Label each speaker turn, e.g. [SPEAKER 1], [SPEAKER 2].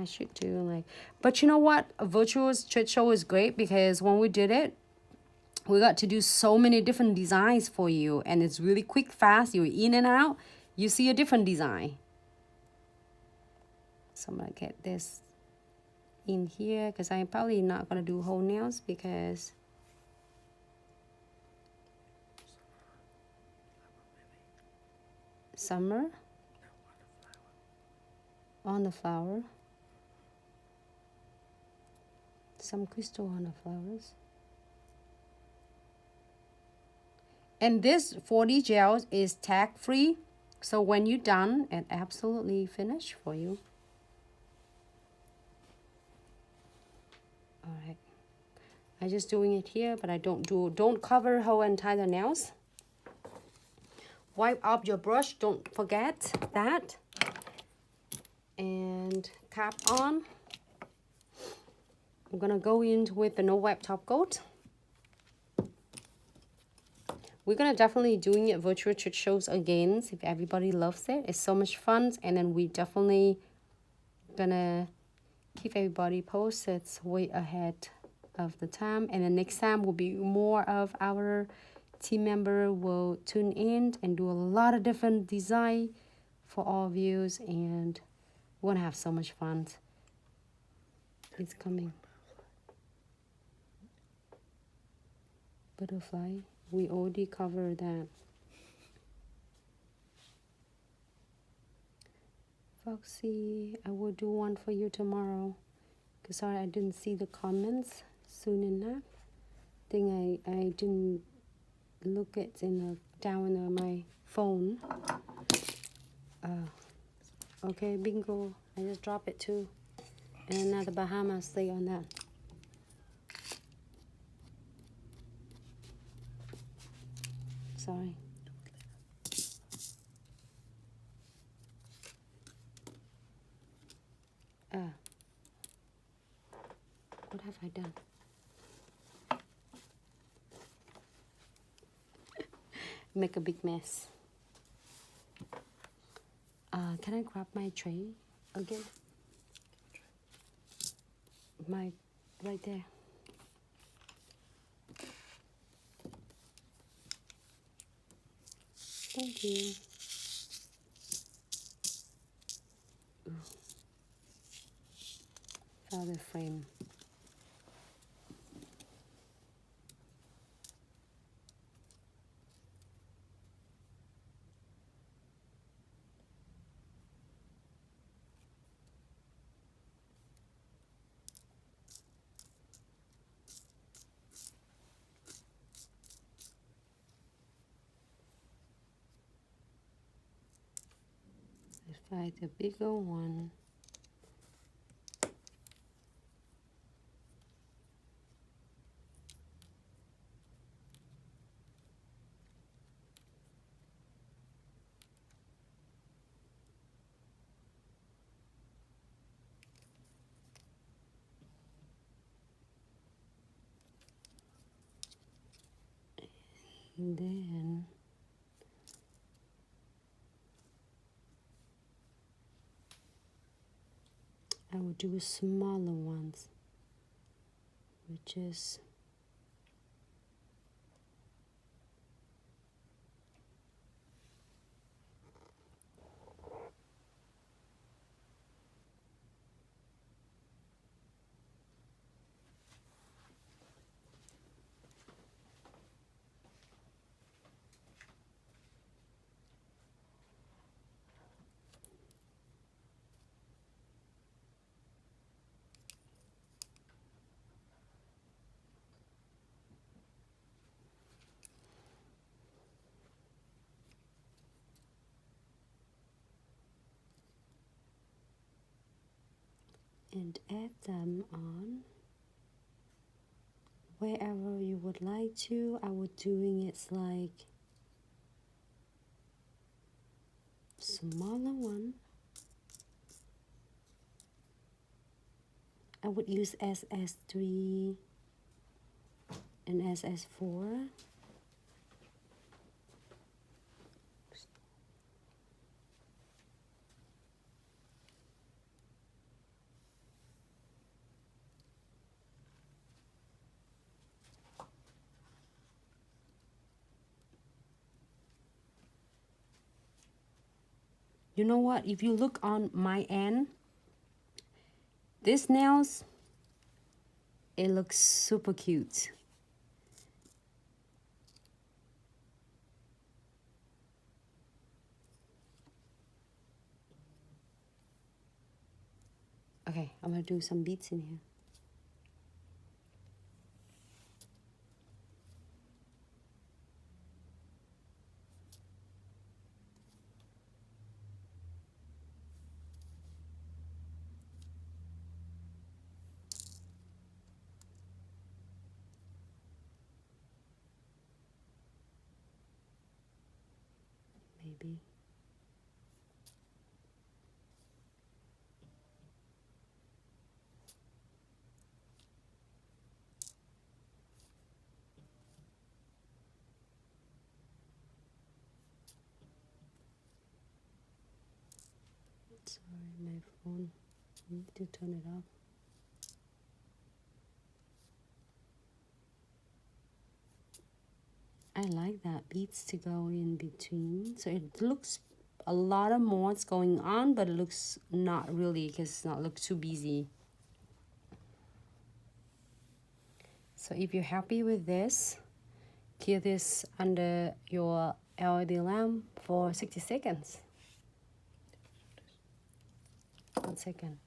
[SPEAKER 1] I should do like, but you know what? A virtual chit show is great because when we did it, we got to do so many different designs for you, and it's really quick, fast. You're in and out. You see a different design. So I'm gonna get this in here because I'm probably not gonna do whole nails because summer on the flower, some crystal on the flowers. And this 40 gels is tag free, so when you're done, it absolutely finished for you. All right, I'm just doing it here, but I don't cover whole entire nails. Wipe off your brush, don't forget that. And cap on. I'm gonna go in with the no wipe top coat. We're gonna definitely doing it virtual chit shows again if everybody loves it. It's so much fun, and then we definitely gonna keep everybody posted way ahead of the time. And then next time will be more of our team member will tune in and do a lot of different design for all views, and we're gonna have so much fun. It's coming. Butterfly. We already covered that. Foxy, I will do one for you tomorrow. Because sorry, I didn't see the comments soon enough. Think I didn't look at down on my phone. Okay, bingo. I just drop it too. And another Bahamas, stay on that. Sorry. What have I done? Make a big mess. Can I grab my tray again? My right there. Thank you. Found the frame. Let's find the bigger one. And then I will do smaller ones, which is and add them on wherever you would like to. I would doing it like smaller one. I would use SS3 and SS4. You know what? If you look on my end, this nails, it looks super cute. Okay, I'm gonna do some beads in here. Maybe. Sorry, my phone. I need to turn it off. I like that beads to go in between. So it looks a lot of mods going on, but it looks not really because it's not look too busy. So if you're happy with this, keep this under your LED lamp for 60 seconds. 1 second.